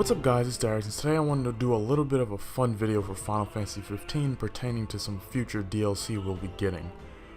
What's up guys, it's Darius, and today I wanted to do a little bit of a fun video for Final Fantasy 15 pertaining to some future DLC we'll be getting.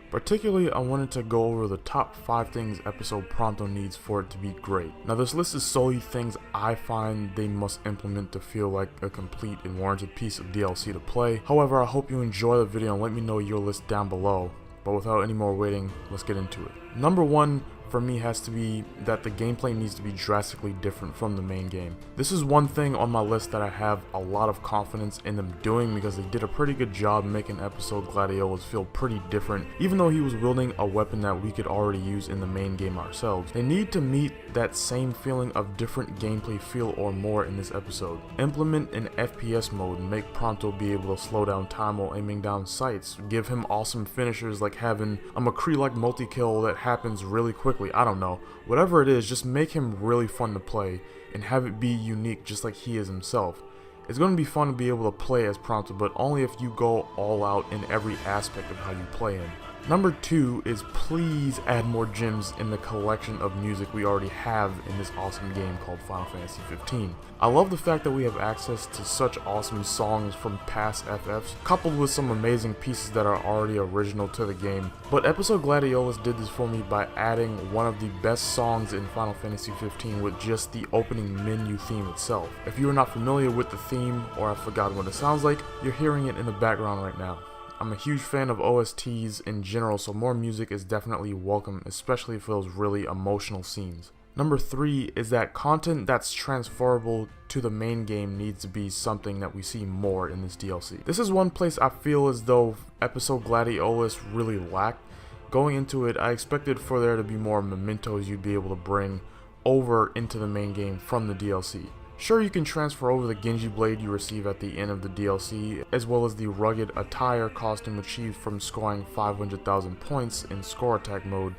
Particularly, I wanted to go over the top 5 things episode Prompto needs for it to be great. Now this list is solely things I find they must implement to feel like a complete and warranted piece of DLC to play. However, I hope you enjoy the video and let me know your list down below. But without any more waiting, let's get into it. Number 1 for me has to be that the gameplay needs to be drastically different from the main game. This is one thing on my list that I have a lot of confidence in them doing because they did a pretty good job making episode Gladiolus feel pretty different, even though he was wielding a weapon that we could already use in the main game ourselves. They need to meet that same feeling of different gameplay feel or more in this episode. Implement an FPS mode and make Prompto be able to slow down time while aiming down sights. Give him awesome finishers like having a McCree-like multi-kill that happens really quickly. I don't know. Whatever it is, just make him really fun to play and have it be unique just like he is himself. It's going to be fun to be able to play as Prompto, but only if you go all out in every aspect of how you play him. Number 2 is please add more gems in the collection of music we already have in this awesome game called Final Fantasy 15. I love the fact that we have access to such awesome songs from past FFs, coupled with some amazing pieces that are already original to the game. But episode Gladiolus did this for me by adding one of the best songs in Final Fantasy 15 with just the opening menu theme itself. If you are not familiar with the theme or have forgotten what it sounds like, you're hearing it in the background right now. I'm a huge fan of OSTs in general, so more music is definitely welcome, especially for those really emotional scenes. Number 3 is that content that's transferable to the main game needs to be something that we see more in this DLC. This is one place I feel as though episode Gladiolus really lacked. Going into it, I expected for there to be more mementos you'd be able to bring over into the main game from the DLC. Sure, you can transfer over the Genji blade you receive at the end of the DLC, as well as the rugged attire costume achieved from scoring 500,000 points in score attack mode,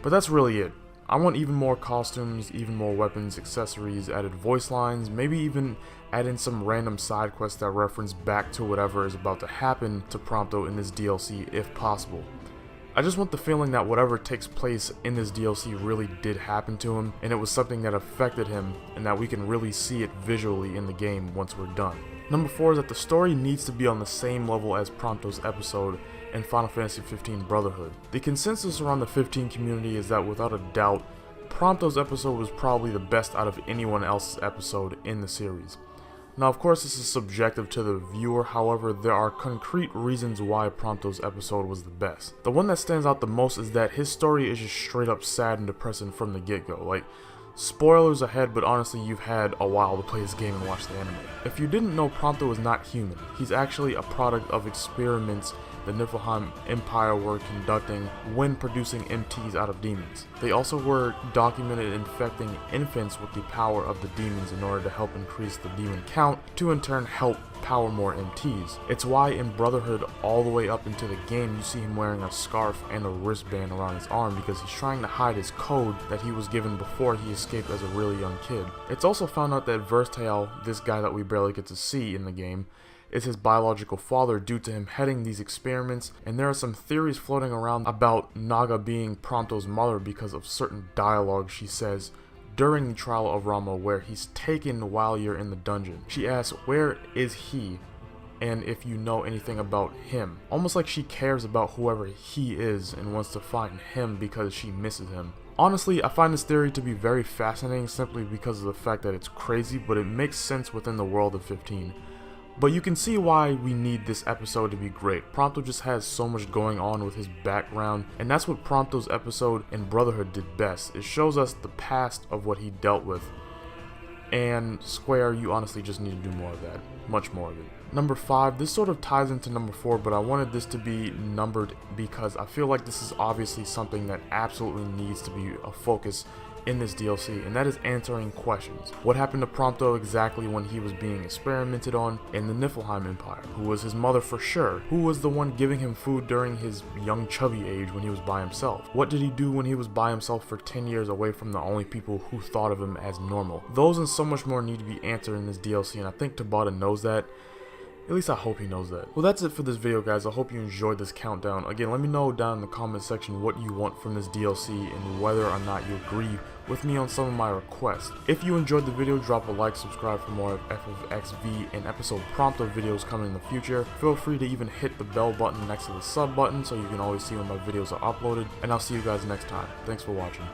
but that's really it. I want even more costumes, even more weapons, accessories, added voice lines, maybe even add in some random side quests that reference back to whatever is about to happen to Prompto in this DLC if possible. I just want the feeling that whatever takes place in this DLC really did happen to him, and it was something that affected him, and that we can really see it visually in the game once we're done. Number 4 is that the story needs to be on the same level as Prompto's episode in Final Fantasy 15 Brotherhood. The consensus around the 15 community is that without a doubt, Prompto's episode was probably the best out of anyone else's episode in the series. Now of course this is subjective to the viewer, however there are concrete reasons why Prompto's episode was the best. The one that stands out the most is that his story is just straight up sad and depressing from the get-go. Like, spoilers ahead, but honestly you've had a while to play this game and watch the anime. If you didn't know, Prompto is not human. He's actually a product of experiments the Niflheim Empire were conducting when producing MTs out of demons. They also were documented infecting infants with the power of the demons in order to help increase the demon count, to in turn help power more MTs. It's why in Brotherhood all the way up into the game you see him wearing a scarf and a wristband around his arm because he's trying to hide his code that he was given before he escaped as a really young kid. It's also found out that Versatile, this guy that we barely get to see in the game, is his biological father due to him heading these experiments, and there are some theories floating around about Naga being Prompto's mother because of certain dialogue she says during the trial of Rama where he's taken while you're in the dungeon. She asks, "Where is he?" and if you know anything about him. Almost like she cares about whoever he is and wants to find him because she misses him. Honestly, I find this theory to be very fascinating simply because of the fact that it's crazy, but it makes sense within the world of 15. But you can see why we need this episode to be great. Prompto just has so much going on with his background, and that's what Prompto's episode in Brotherhood did best. It shows us the past of what he dealt with. And Square, you honestly just need to do more of that. Much more of it. Number 5, this sort of ties into number 4, but I wanted this to be numbered because I feel like this is obviously something that absolutely needs to be a focus in this DLC, and that is answering questions. What happened to Prompto exactly when he was being experimented on in the Niflheim Empire? Who was his mother for sure? Who was the one giving him food during his young chubby age when he was by himself? What did he do when he was by himself for 10 years away from the only people who thought of him as normal? Those and so much more need to be answered in this DLC, and I think Tabata knows that. At least I hope he knows that. Well, that's it for this video, guys. I hope you enjoyed this countdown. Again, let me know down in the comment section what you want from this DLC and whether or not you agree with me on some of my requests. If you enjoyed the video, drop a like, subscribe for more of FFXV and episode Prompto videos coming in the future. Feel free to even hit the bell button next to the sub button so you can always see when my videos are uploaded. And I'll see you guys next time. Thanks for watching.